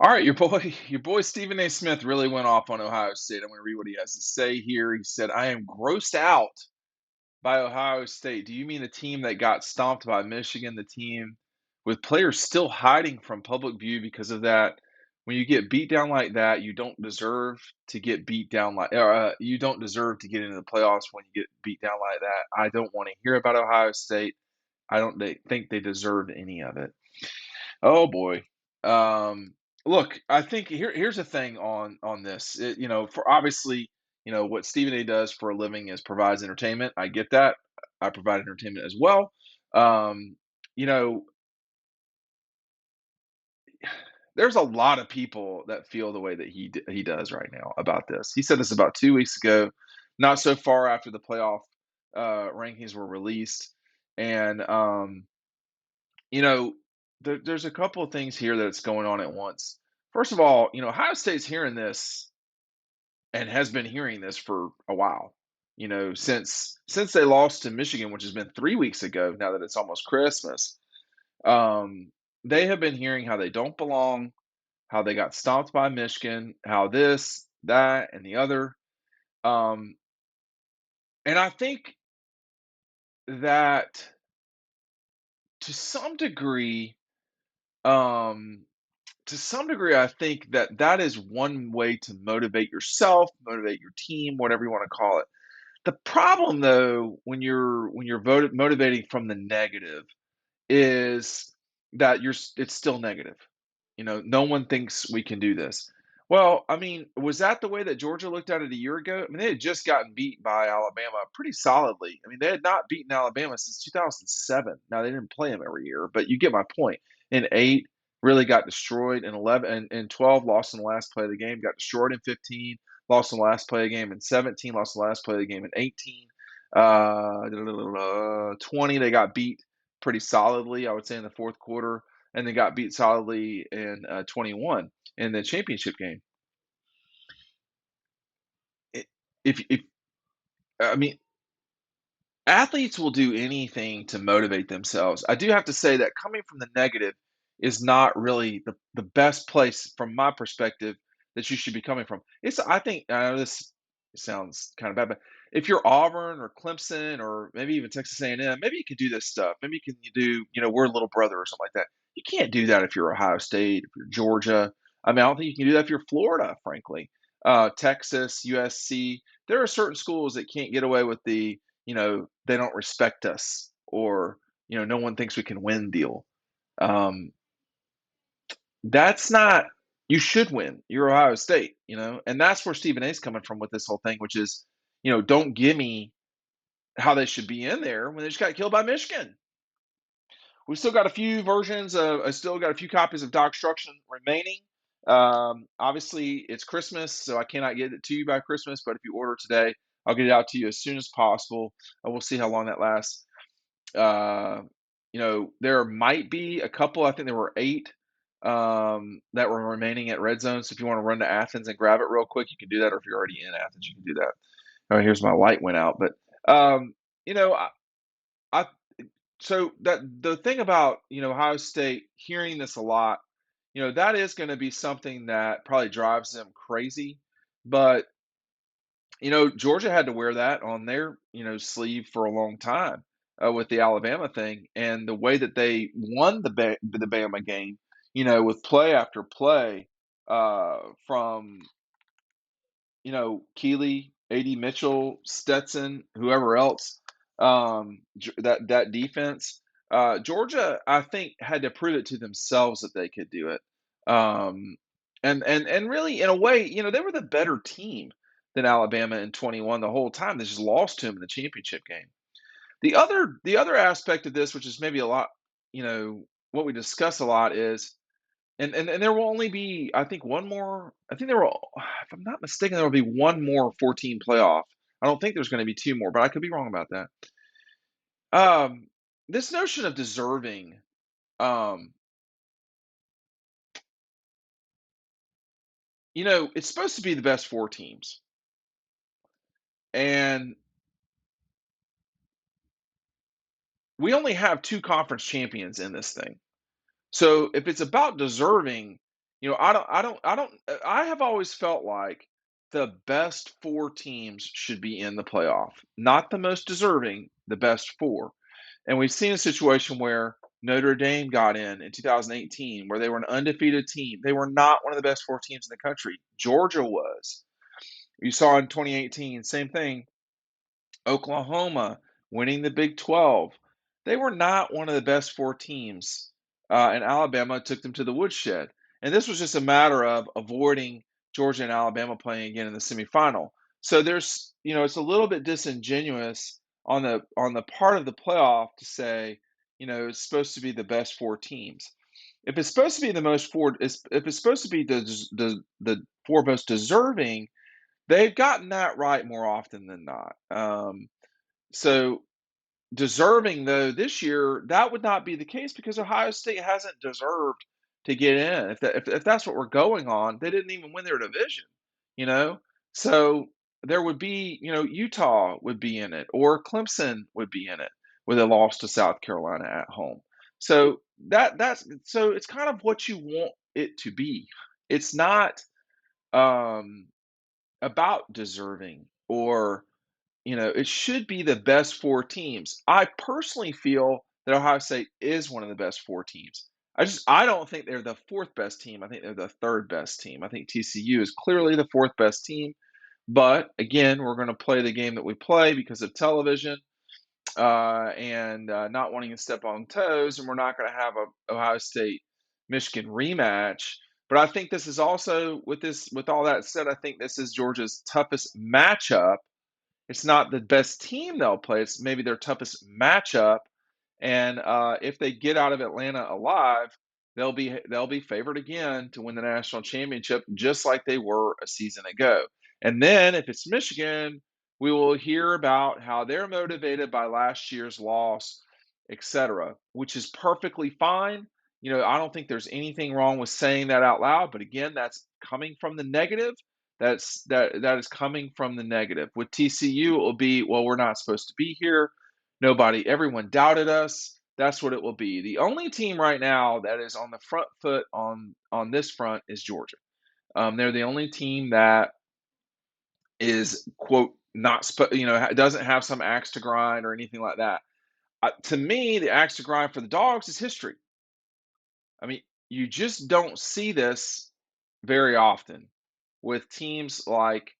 All right, your boy Stephen A. Smith really went off on Ohio State. I'm going to read what he has to say here. He said, "I am grossed out by Ohio State. Do you mean the team that got stomped by Michigan, the team with players still hiding from public view because of that? When you get beat down like that, you don't deserve to get beat down you don't deserve to get into the playoffs when you get beat down like that. I don't want to hear about Ohio State. I don't think they deserve any of it." Oh boy. Um, Look, I think here's the thing on this. For obviously, what Stephen A. does for a living is provides entertainment. I get that. I provide entertainment as well. Um, you know, there's a lot of people that feel the way that he does right now about this. He said this about 2 weeks ago, not so far after the playoff rankings were released, and you know, there's a couple of things here that's going on at once. First of all, Ohio State's hearing this and has been hearing this for a while. Since they lost to Michigan, which has been 3 weeks ago. Now that it's almost Christmas, um, they have been hearing how they don't belong, how they got stomped by Michigan, how this, that, and the other. Um, and I think that to some degree, um, I think that that is one way to motivate yourself, motivate your team, whatever you want to call it. The problem, though, when you're motivating from the negative, is that it's still negative. No one thinks we can do this. Well, I mean, was that the way that Georgia looked at it a year ago? I mean, they had just gotten beat by Alabama pretty solidly. I mean, they had not beaten Alabama since 2007. Now they didn't play them every year, but you get my point. In eight, really got destroyed. In 11 and 12, lost in the last play of the game. Got destroyed in 15, lost in the last play of the game. In 17, lost in the last play of the game. In 18, 20, they got beat pretty solidly, I would say, in the fourth quarter, and they got beat solidly in 21 in the championship game. I- if I mean, athletes will do anything to motivate themselves. I do have to say that coming from the negative is not really the best place from my perspective that you should be coming from. I think I know this sounds kind of bad, but if you're Auburn or Clemson or maybe even Texas A&M, maybe you can do this stuff. Maybe you do, we're little brother or something like that. You can't do that if you're Ohio State, if you're Georgia. I mean, I don't think you can do that if you're Florida, frankly. Texas, USC. There are certain schools that can't get away with they don't respect us, or no one thinks we can win deal. um that's not You should win. You're Ohio State, and that's where Stephen A's coming from with this whole thing, which is, don't give me how they should be in there when they just got killed by Michigan. We still got a few versions of I still got a few copies of Dogstruction remaining. Obviously it's Christmas, so I cannot get it to you by Christmas, but if you order today, I'll get it out to you as soon as possible, and we'll see how long that lasts. Uh, there might be a couple. I think there were eight that were remaining at Red Zone. So if you want to run to Athens and grab it real quick, you can do that. Or if you're already in Athens, you can do that. Oh, here's my light went out. But you know, I so that the thing about Ohio State hearing this a lot, that is going to be something that probably drives them crazy. But Georgia had to wear that on their, sleeve for a long time with the Alabama thing, and the way that they won the Bama game, with play after play from Keeley, A.D. Mitchell, Stetson, whoever else, that defense. Georgia, I think, had to prove it to themselves that they could do it. Um, and really, in a way, they were the better team than Alabama in 21 the whole time. They just lost to them in the championship game. The other aspect of this, which is maybe a lot, what we discuss a lot is, and there will only be, I think, one more. I think there will, if I'm not mistaken, there will be one more 14 playoff. I don't think there's going to be two more, but I could be wrong about that. Um, this notion of deserving, um, it's supposed to be the best four teams, and we only have two conference champions in this thing. So if it's about deserving, I have always felt like the best 4 teams should be in the playoff, not the most deserving, the best 4. And we've seen a situation where Notre Dame got in 2018, where they were an undefeated team. They were not one of the best 4 teams in the country. Georgia was. You saw in 2018, same thing. Oklahoma winning the Big 12. They were not one of the best 4 teams, and Alabama took them to the woodshed. And this was just a matter of avoiding Georgia and Alabama playing again in the semifinal. So it's a little bit disingenuous on the part of the playoff to say, it's supposed to be the best 4 teams. If it's supposed to be the most four, if it's supposed to be the 4 most deserving, they've gotten that right more often than not. So deserving though this year, that would not be the case because Ohio State hasn't deserved to get in. If that's what we're going on, they didn't even win their division, you know. So there would be, Utah would be in it, or Clemson would be in it with a loss to South Carolina at home. So so it's kind of what you want it to be. It's not um, about deserving or it should be the best 4 teams. I personally feel that Ohio State is one of the best 4 teams. I don't think they're the 4th best team. I think they're the 3rd best team. I think TCU is clearly the 4th best team. But again, we're going to play the game that we play because of television and not wanting to step on toes, and we're not going to have a Ohio State Michigan rematch. But I think this is also with all that said, I think this is Georgia's toughest matchup. It's not the best team they'll play, it's maybe their toughest matchup, and, if they get out of Atlanta alive, they'll be favored again to win the national championship just like they were a season ago. And then if it's Michigan, we will hear about how they're motivated by last year's loss, etcetera, which is perfectly fine. I don't think there's anything wrong with saying that out loud, but again, that's coming from the negative. That is coming from the negative. With TCU, it will be, well, we're not supposed to be here. Everyone doubted us. That's what it will be. The only team right now that is on the front foot on this front is Georgia. They're the only team that is quote not doesn't have some axe to grind or anything like that. To me, the axe to grind for the Dogs is history. I mean, you just don't see this very often with teams like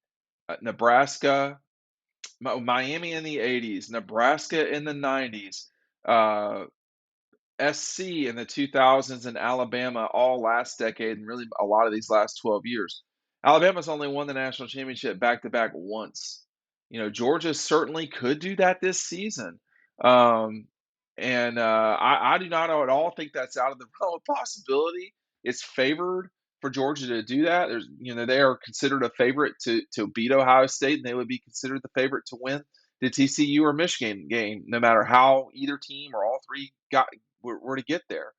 Nebraska, Miami in the 80s, Nebraska in the 90s, uh, SC in the 2000s, and Alabama all last decade, and really a lot of these last 12 years. Alabama's only won the national championship back to back once. Georgia certainly could do that this season. Um, and I do not at all think that's out of the realm of possibility. It's favored for Georgia to do that. They are considered a favorite to beat Ohio State, and they would be considered the favorite to win the TCU or Michigan game, no matter how either team or all three were to get there.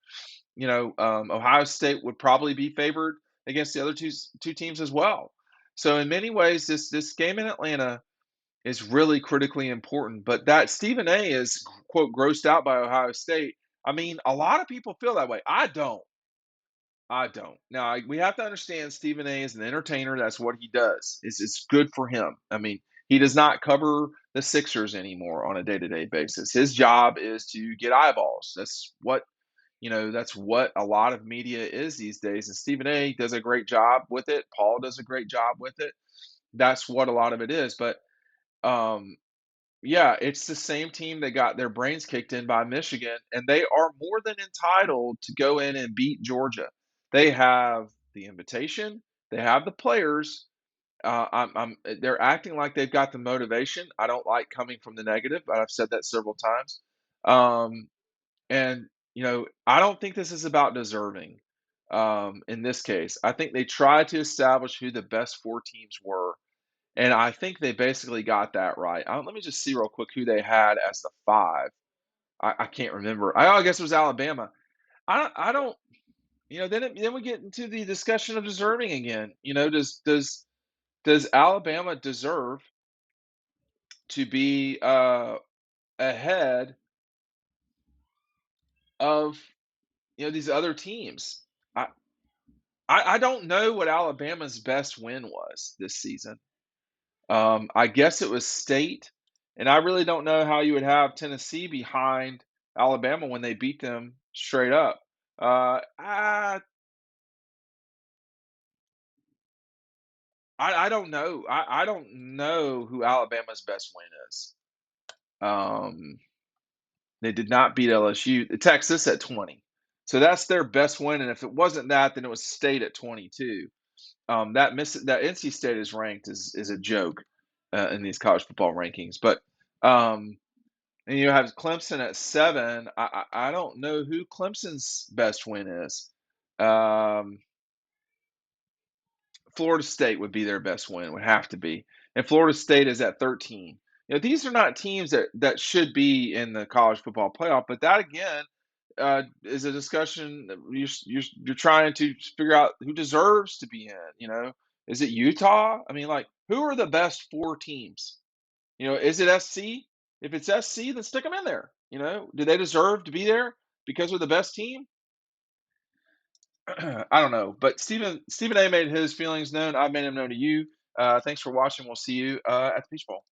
Ohio State would probably be favored against the other two teams as well. So in many ways, this game in Atlanta is really critically important. But that Stephen A is quote grossed out by Ohio State. I mean, a lot of people feel that way. I don't. I don't. Now we have to understand Stephen A is an entertainer. That's what he does. It's good for him. I mean, he does not cover the Sixers anymore on a day-to-day basis. His job is to get eyeballs. That's what a lot of media is these days. And Stephen A does a great job with it. Paul does a great job with it. That's what a lot of it is. But um, yeah, it's the same team that got their brains kicked in by Michigan, and they are more than entitled to go in and beat Georgia. They have the invitation, they have the players. They're acting like they've got the motivation. I don't like coming from the negative, but I've said that several times. Um, and I don't think this is about deserving. In this case, I think they tried to establish who the best 4 teams were, and I think they basically got that right. Let me just see real quick who they had as the 5. I can't remember. I guess it was Alabama. I don't. Then we get into the discussion of deserving again. Does Alabama deserve to be ahead of these other teams? I I don't know what Alabama's best win was this season. I guess it was State, and I really don't know how you would have Tennessee behind Alabama when they beat them straight up. Uh, I I don't know. I don't know who Alabama's best win is. Um, they did not beat LSU. Texas at 20. So that's their best win, and if it wasn't that, then it was State at 22. That NC State is ranked is a joke in these college football rankings. But and you have Clemson at 7. I don't know who Clemson's best win is. Um, Florida State would be their best win, would have to be. And Florida State is at 13. These are not teams that should be in the college football playoff, but that again is a discussion that you're trying to figure out who deserves to be in. Is it Utah? I mean, like, who are the best 4 teams? Is it SC? If it's SC, then stick them in there. Do they deserve to be there because they're the best team? I don't know, but Stephen A. made his feelings known. I've made them known to you. Thanks for watching. We'll see you at the Peach Bowl.